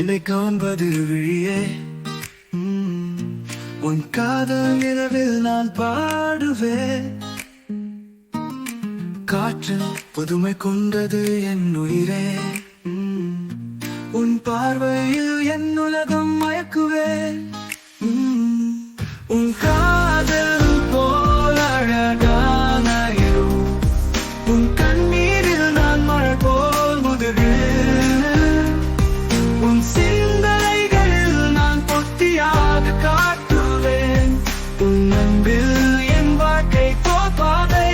என்னை காண்பது விழியே. உன் காதல் இரவில் நான் பாடுவேன். காற்றில் புதுமை கொண்டது என் உயிரே. உன் பார்வையில் என் உலகம் மயக்குவேன். உன் காதல் போல் அழகான இரவு. உன் கண்ணீரில் நான் மழை போல் முதுகிறேன். உன் சிந்தனைகளில் நான் பொத்தியாக காட்டுவேன். உன் அன்பில் என் வாழ்க்கை போபாதை.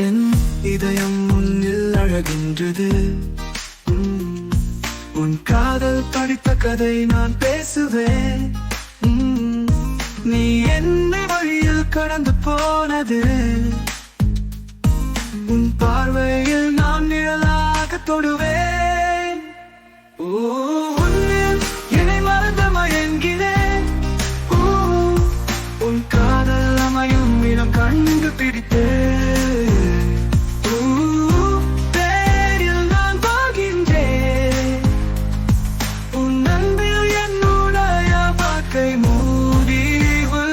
என் இதயம் முன்னில் அழகின்றது. உன் காதல் படித்த கதை நான் பேசுவேன். நீ என்னை வழியில் கடந்து போனது. உன் பார்வையில் நான் நிழலாக தொடுவேன். உன்னில் என்னை மறந்து மயங்கினேன். உன் காதல் அமையும் இடம் கண்டு பிடித்தேன். பேரில் நான் வாழ்கின்றேன். உன் அன்பில் என்னுடைய வாழ்க்கை முடிவு.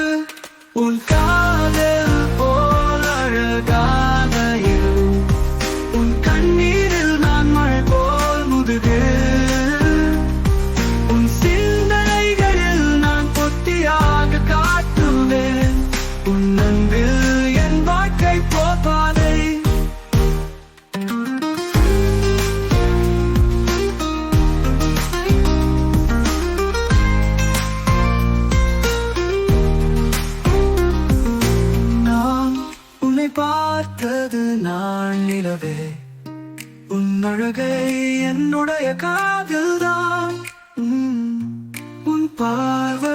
உன் காதல் போல் அழகான இரவு. உன் கண்ணீரில் நான் மழை போல் முதுகிறேன். உன் சிந்தனைகளில் நான் பொத்தியாக காட்டுவேன். உன் அன்பில் என் வாழ்க்கை போபாதை. நான் உன்னை பார்த்தது நான் நிலவே. உன் அழகை என்னுடைய காதல்தான். உன் பார்வை